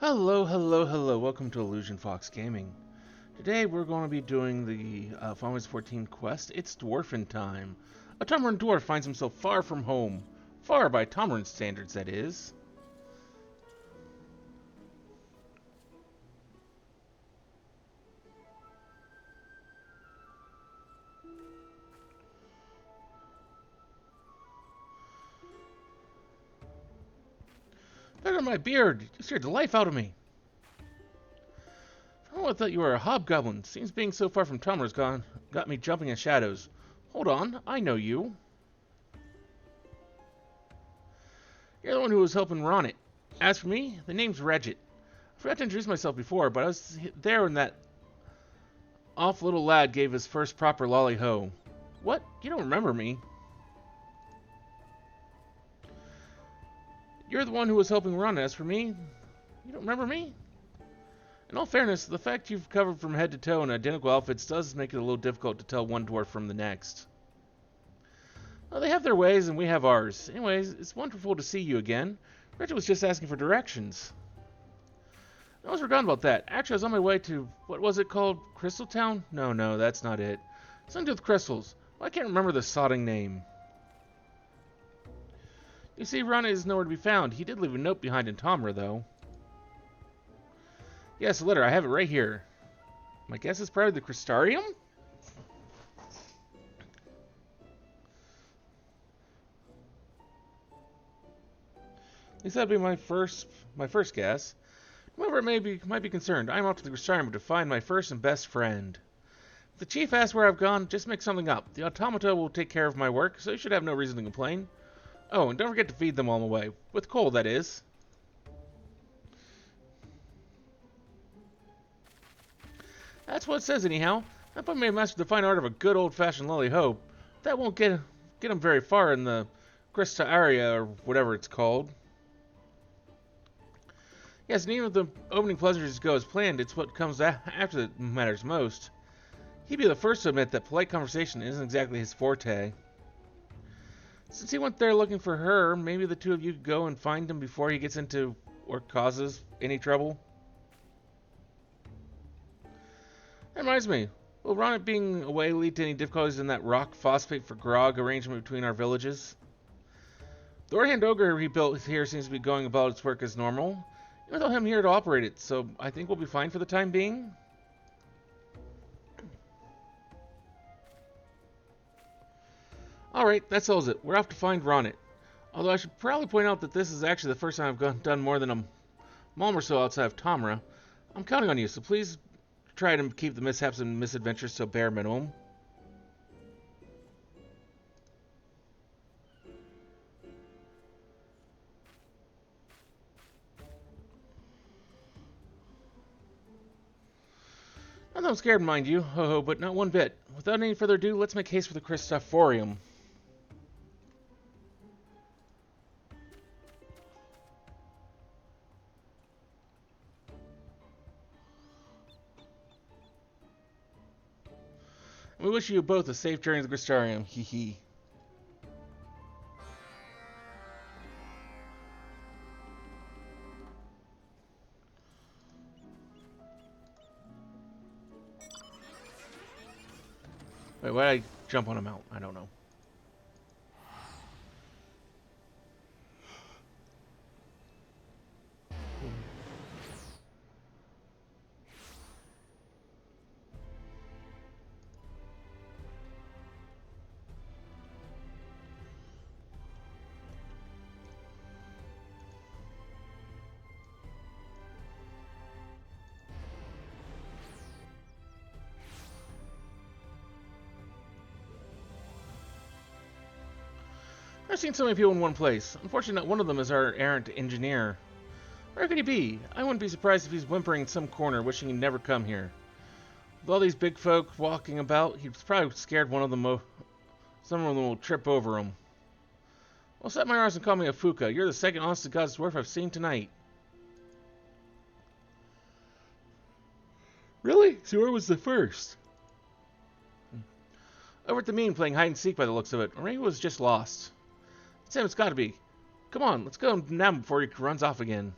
Hello, hello, hello. Welcome to Illusion Fox Gaming. Today we're going to be doing the Final Fantasy 14 quest. It's Dwarfin time. A Tomaran dwarf finds himself far from home. Far by Tomaran standards, that is. Look at my beard. You scared the life out of me. Oh, I thought you were a hobgoblin. Seems being so far from Tomaran's got me jumping in shadows. Hold on, I know you. You're the one who was helping run it. As for me, the name's Regit. I forgot to introduce myself before, but I was there when that off little lad gave his first proper lolly-ho. What? You don't remember me? You're the one who was helping run. As for me, you don't remember me? In all fairness, the fact you've covered from head to toe in identical outfits does make it a little difficult to tell one dwarf from the next. Well, they have their ways and we have ours. Anyways, it's wonderful to see you again. Richard was just asking for directions. I almost forgot about that. Actually, I was on my way to, what was it called? Crystal Town? No, that's not it. Something to do with crystals. Well, I can't remember the sodding name. You see, Rana is nowhere to be found. He did leave a note behind in Tomra, though. Yes, a letter. I have it right here. My guess is probably the Crystarium? At least that'd be my first guess. Whoever might be concerned, I'm off to the Crystarium to find my first and best friend. If the chief asks where I've gone, just make something up. The automata will take care of my work, so you should have no reason to complain. Oh, and don't forget to feed them all the way. With coal, that is. That's what it says, anyhow. That boy may have mastered the fine art of a good old-fashioned lolly-ho. That won't get him very far in the Crista area, or whatever it's called. Yes, and even if the opening pleasantries go as planned, it's what comes after that matters most. He'd be the first to admit that polite conversation isn't exactly his forte. Since he went there looking for her, maybe the two of you could go and find him before he gets into or causes any trouble. That reminds me, will Ronit being away lead to any difficulties in that rock phosphate for grog arrangement between our villages? The Orhand Ogre he built here seems to be going about its work as normal. Even though I'm here to operate it, so I think we'll be fine for the time being. Alright, that settles it. We're off to find Ronit. Although I should probably point out that this is actually the first time I've done more than a mile or so outside of Tomra. I'm counting on you, so please try to keep the mishaps and misadventures to a bare minimum. Not that I'm scared, mind you, ho-ho, but not one bit. Without any further ado, let's make haste for the Christophorium. We wish you both a safe journey to the Crystarium, hee hee. Wait, why did I jump on a mount? I don't know. I've seen so many people in one place. Unfortunately, not one of them is our errant engineer. Where could he be? I wouldn't be surprised if he's whimpering in some corner, wishing he'd never come here. With all these big folk walking about, he's probably scared someone of them will trip over him. Well, set my arms and call me a Fuka. You're the second honest-to-God's dwarf I've seen tonight. Really? So where was the first? Over at the mean playing hide-and-seek by the looks of it. Or maybe it was just lost. Sam, it's gotta be. Come on, let's go now before he runs off again.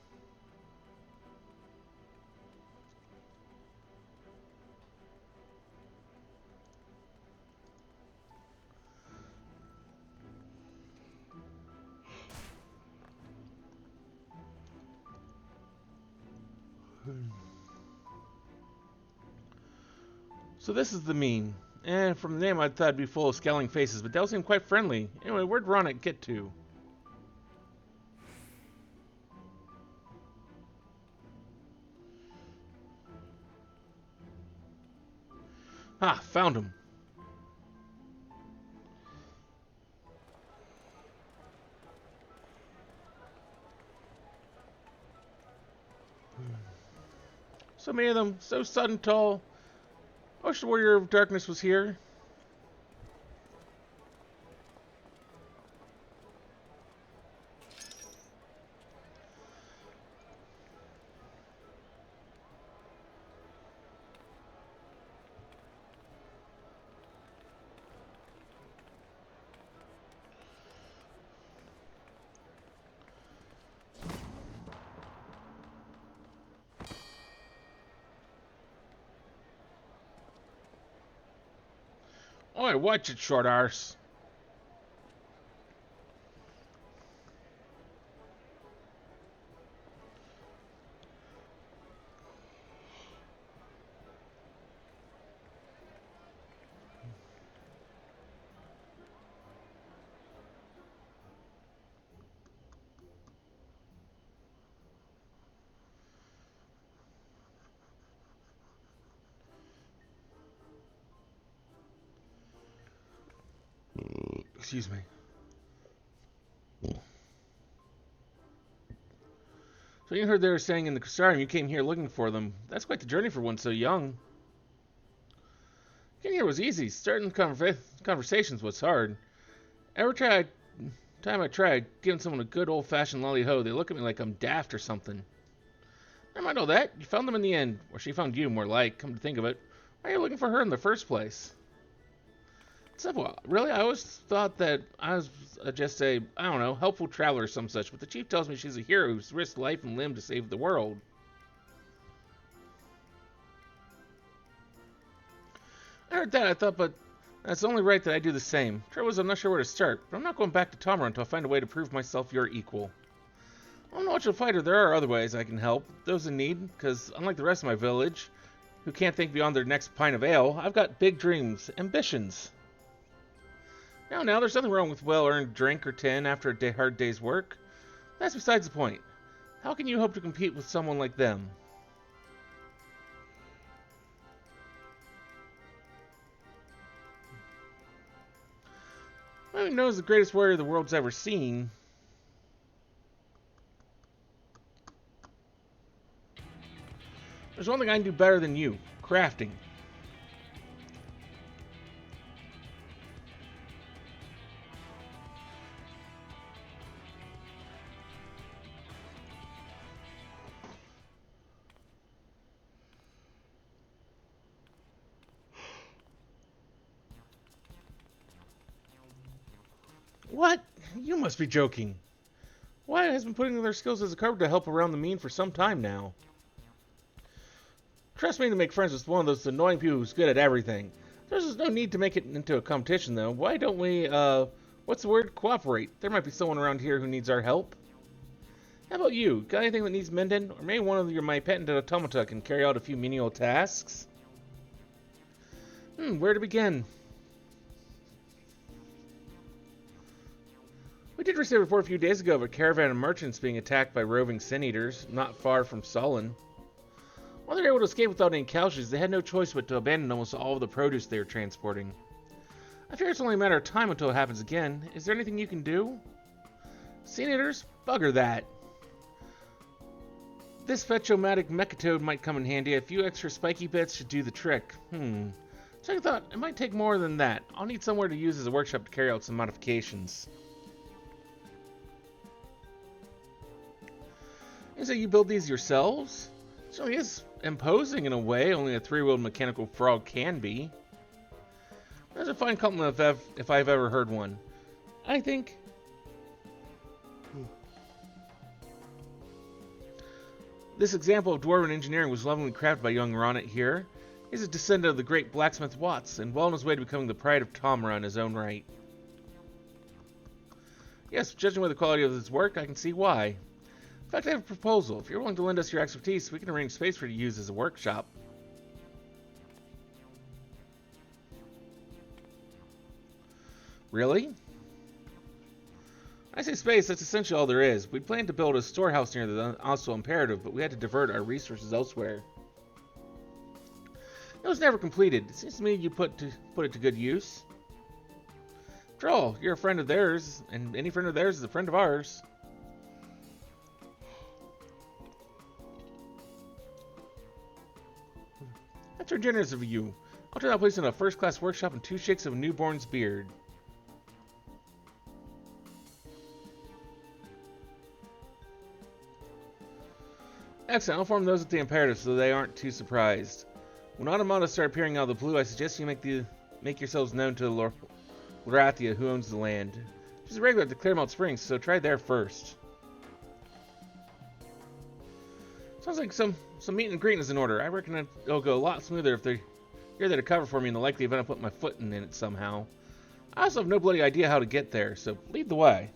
So this is the mean. And from the name I thought it'd be full of scowling faces, but they'll seem quite friendly. Anyway, where'd Ronit get to? Ah, found him. So many of them, so sudden tall. I wish the Warrior of Darkness was here. Oi, watch it, short arse. Excuse me. So you heard they were saying in the Crystarium you came here looking for them. That's quite the journey for one so young. Getting here was easy. Starting conversations was hard. Every time I tried giving someone a good old-fashioned lolly-ho, they look at me like I'm daft or something. I might know that. You found them in the end. Or she found you, more like. Come to think of it. Why are you looking for her in the first place? Simple. Really, I always thought that I was just a, I don't know, helpful traveler or some such, but the chief tells me she's a hero who's risked life and limb to save the world. I heard that, I thought, but that's only right that I do the same. Trouble is, I'm not sure where to start, but I'm not going back to Tomra until I find a way to prove myself your equal. I'm not much of a fighter, there are other ways I can help, those in need, because unlike the rest of my village, who can't think beyond their next pint of ale, I've got big dreams, ambitions. Now, there's nothing wrong with well-earned drink or 10 after a hard day's work. That's besides the point. How can you hope to compete with someone like them? I know is the greatest warrior the world's ever seen. There's one thing I can do better than you. Crafting. What? You must be joking. Wyatt has been putting their skills as a carpenter to help around the mean for some time now. Trust me to make friends with one of those annoying people who's good at everything. There's no need to make it into a competition, though. Why don't we, what's the word? Cooperate. There might be someone around here who needs our help. How about you? Got anything that needs mending? Or maybe one of my patented automata can carry out a few menial tasks? Where to begin? We did receive a report a few days ago of a caravan of merchants being attacked by roving sin-eaters, not far from Sullen. While they were able to escape without any casualties, they had no choice but to abandon almost all of the produce they were transporting. I fear it's only a matter of time until it happens again. Is there anything you can do? Sin-eaters? Bugger that. This Fetch-O-Matic Mechatoad might come in handy. A few extra spiky bits should do the trick. So I thought, it might take more than that. I'll need somewhere to use as a workshop to carry out some modifications. And so you build these yourselves? It certainly is imposing in a way, only a three-wheeled mechanical frog can be. That's a fine compliment if I've ever heard one. I think... This example of dwarven engineering was lovingly crafted by young Ronit here. He's a descendant of the great blacksmith Watts, and well on his way to becoming the pride of Tomra in his own right. Yes, judging by the quality of his work, I can see why. In fact, I have a proposal. If you're willing to lend us your expertise, we can arrange space for you to use as a workshop. Really? I say space, that's essentially all there is. We planned to build a storehouse near the Oslo Imperative, but we had to divert our resources elsewhere. It was never completed. It seems to me you put it to good use. After all, you're a friend of theirs, and any friend of theirs is a friend of ours. That's very generous of you. I'll turn that place into a first-class workshop and 2 shakes of a newborn's beard. Excellent. I'll inform those at the Imperative so they aren't too surprised. When automata start appearing out of the blue, I suggest you make yourselves known to Lorathia, who owns the land. She's a regular at the Claremont Springs, so try there first. Sounds like some meet and greet is in order. I reckon it'll go a lot smoother if you're there to cover for me in the likely event I put my foot in it somehow. I also have no bloody idea how to get there, so lead the way.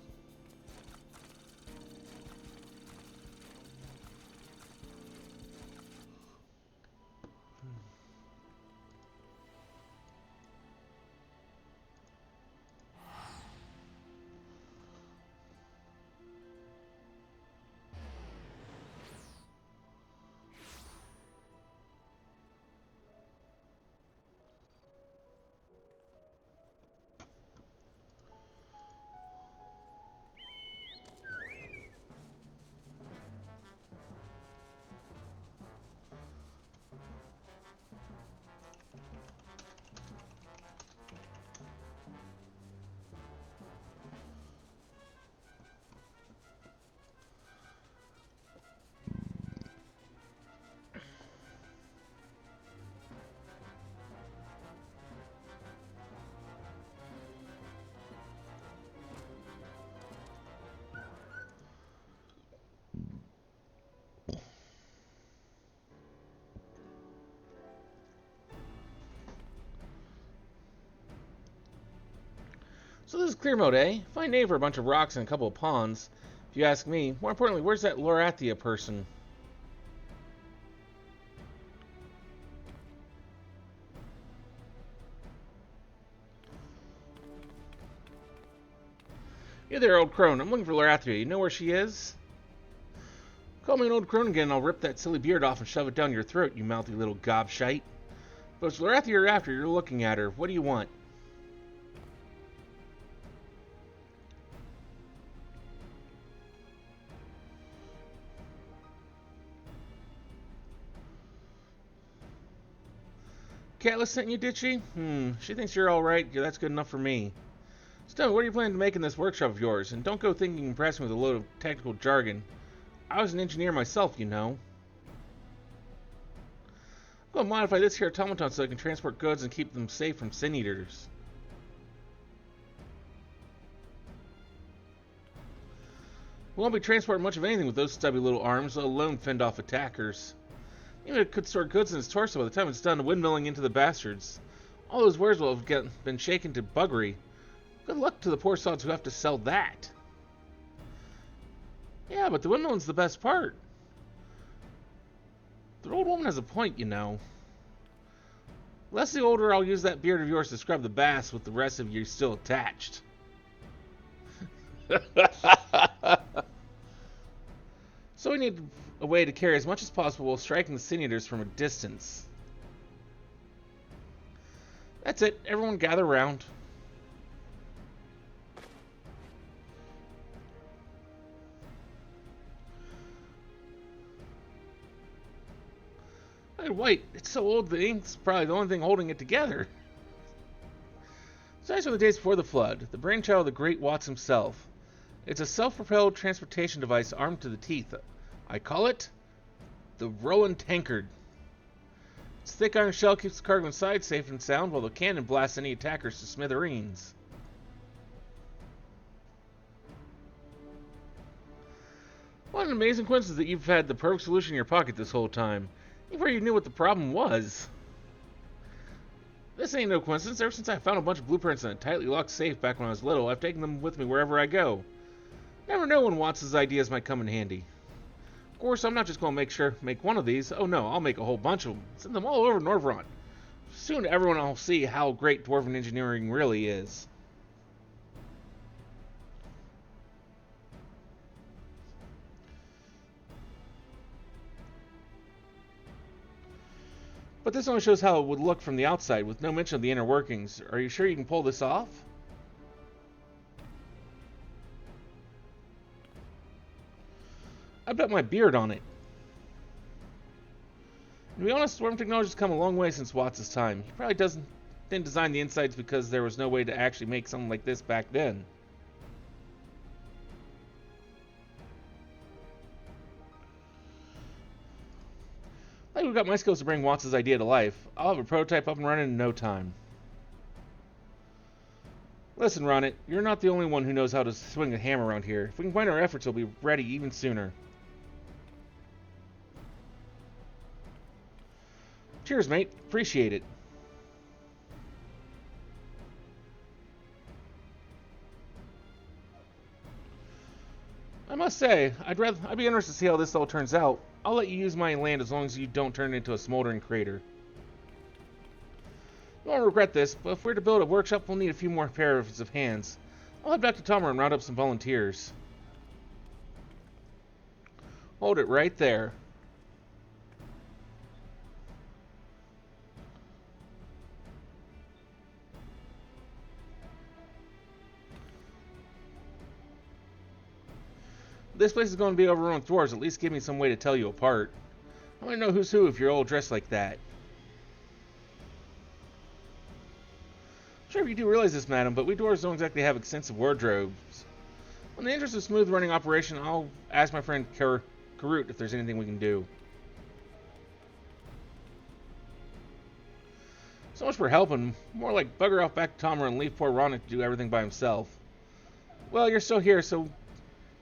So this is clear mode, eh? Fine name for a bunch of rocks and a couple of ponds, if you ask me. More importantly, where's that Lorathia person? You there, old crone. I'm looking for Lorathia. You know where she is? Call me an old crone again and I'll rip that silly beard off and shove it down your throat, you mouthy little gobshite. But it's Lorathia you're after. You're looking at her. What do you want? Catless sent you, did she? She thinks you're alright. Yeah, that's good enough for me. Stone, what are you planning to make in this workshop of yours? And don't go thinking impress me with a load of technical jargon. I was an engineer myself, you know. I'm going to modify this here automaton so I can transport goods and keep them safe from sin eaters. We won't be transporting much of anything with those stubby little arms, let alone fend off attackers. Even it could store goods in its torso by the time it's done windmilling into the bastards. All those wares will have been shaken to buggery. Good luck to the poor sods who have to sell that. Yeah, but the windmilling's the best part. The old woman has a point, you know. Less the older I'll use that beard of yours to scrub the bass with the rest of you still attached. So we need a way to carry as much as possible while striking the sin eaters from a distance. That's it. Everyone gather around. Hey, White, it's so old the ink's probably the only thing holding it together. So these are the days before the flood, the brainchild of the great Watts himself. It's a self-propelled transportation device armed to the teeth. I call it the Rowan Tankard. Its thick iron shell keeps the cargo inside safe and sound, while the cannon blasts any attackers to smithereens. What an amazing coincidence that you've had the perfect solution in your pocket this whole time. Before you knew what the problem was. This ain't no coincidence. Ever since I found a bunch of blueprints in a tightly locked safe back when I was little, I've taken them with me wherever I go. Never know when Watts' ideas might come in handy. course, I'm not just going to make one of these. Oh no, I'll make a whole bunch of them. Send them all over Norvrot. Soon everyone will see how great Dwarven engineering really is. But this only shows how it would look from the outside, with no mention of the inner workings. Are you sure you can pull this off? I bet my beard on it. To be honest, Dwarven technology's come a long way since Watts' time. He probably didn't design the insides because there was no way to actually make something like this back then. I think we've got my skills to bring Watts' idea to life. I'll have a prototype up and running in no time. Listen, Ronnet, you're not the only one who knows how to swing a hammer around here. If we can combine our efforts, we'll be ready even sooner. Cheers, mate. Appreciate it. I must say, I'd be interested to see how this all turns out. I'll let you use my land as long as you don't turn it into a smoldering crater. You won't regret this, but if we're to build a workshop, we'll need a few more pairs of hands. I'll head back to Tomer and round up some volunteers. Hold it right there. This place is going to be overrun with dwarves. At least give me some way to tell you apart. I want to know who's who if you're all dressed like that. I'm sure if you do realize this, madam, but we dwarves don't exactly have extensive wardrobes. In the interest of smooth running operation, I'll ask my friend Karut if there's anything we can do. So much for helping. More like bugger off back to Tomer and leave poor Ronnet to do everything by himself. Well, you're still here, so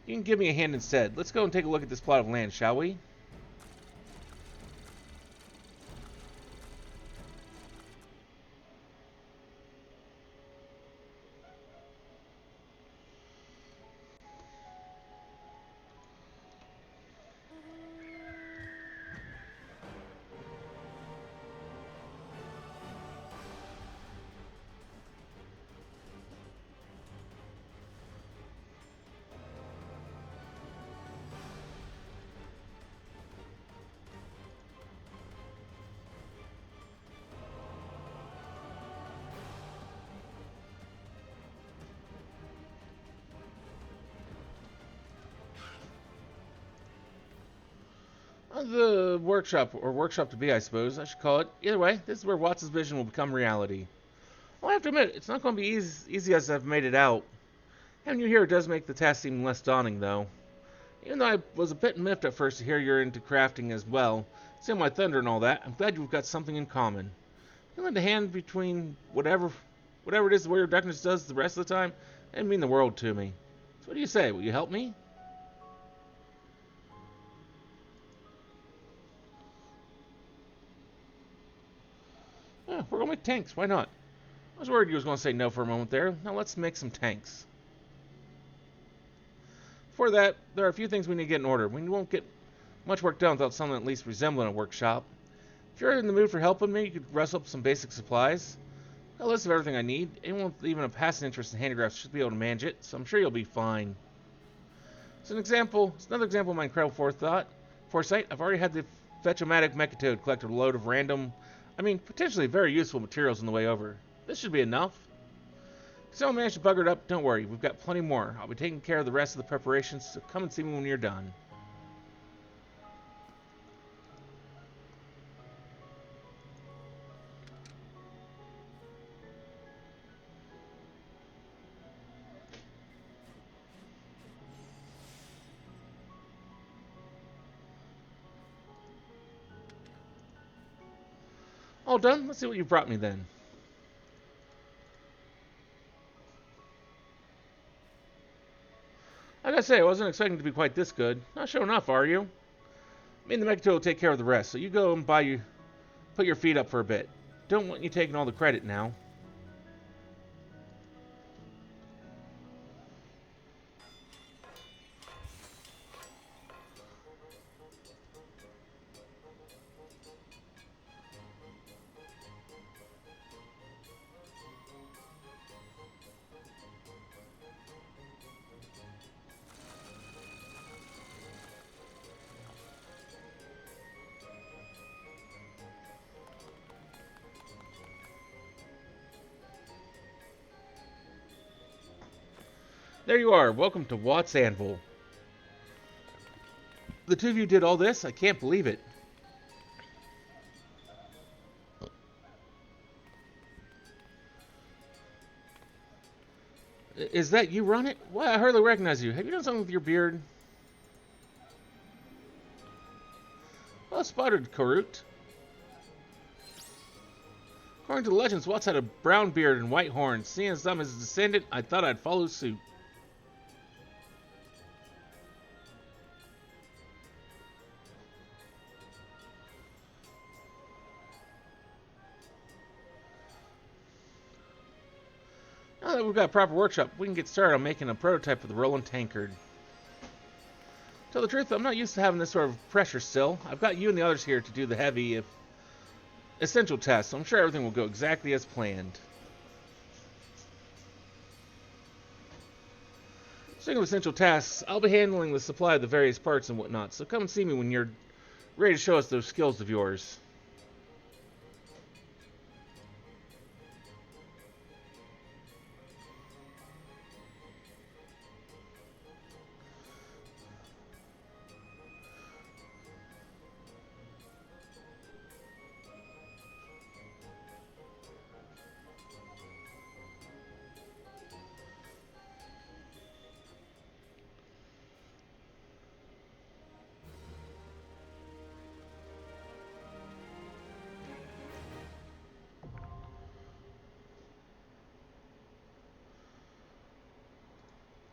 you can give me a hand instead. Let's go and take a look at this plot of land, shall we? The workshop, or workshop to be, I suppose I should call it. Either way, this is where Watts' vision will become reality. Well, I have to admit, it's not going to be easy as I've made it out. Having you here does make the task seem less daunting, though. Even though I was a bit miffed at first to hear you're into crafting as well, seeing my thunder and all that, I'm glad you've got something in common. You lend a hand between whatever it is the Warrior of Darkness does the rest of the time, and mean the world to me. So what do you say? Will you help me? Yeah, we're gonna make tanks. Why not? I was worried you was gonna say no for a moment there. Now let's make some tanks. For that, there are a few things we need to get in order. We won't get much work done without something at least resembling a workshop. If you're in the mood for helping me, you could rustle up some basic supplies. A list of everything I need. Anyone with even a passing interest in handicrafts should be able to manage it, so I'm sure you'll be fine. It's another example of my incredible foresight. I've already had the Fetch-O-Matic Mechatoad collect a load of potentially very useful materials on the way over. This should be enough. If someone managed to bugger it up, don't worry, we've got plenty more. I'll be taking care of the rest of the preparations, so come and see me when you're done. All done? Let's see what you brought me then. I gotta say, I wasn't expecting it to be quite this good. Not showing off, are you? Me and the Mechatoad will take care of the rest, so you go and put your feet up for a bit. Don't want you taking all the credit now. There you are. Welcome to Watt's Anvil. The two of you did all this? I can't believe it. Is that you, Run It? Why, I hardly recognize you. Have you done something with your beard? Well spotted, Korut. According to the legends, Watts had a brown beard and white horns. Seeing as I'm his descendant, I thought I'd follow suit. Now that we've got a proper workshop, we can get started on making a prototype of the rolling tankard. Tell the truth, I'm not used to having this sort of pressure still. I've got you and the others here to do the heavy, if essential tests, so I'm sure everything will go exactly as planned. Speaking of essential tasks, I'll be handling the supply of the various parts and whatnot, so come and see me when you're ready to show us those skills of yours.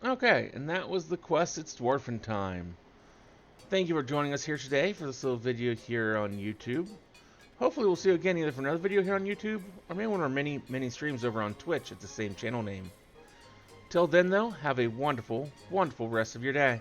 Okay, and that was the quest. It's Dwarfin time. Thank you for joining us here today for this little video here on YouTube. Hopefully we'll see you again either for another video here on YouTube, or maybe one of our many streams over on Twitch at the same channel name. Till then though, have a wonderful, wonderful rest of your day.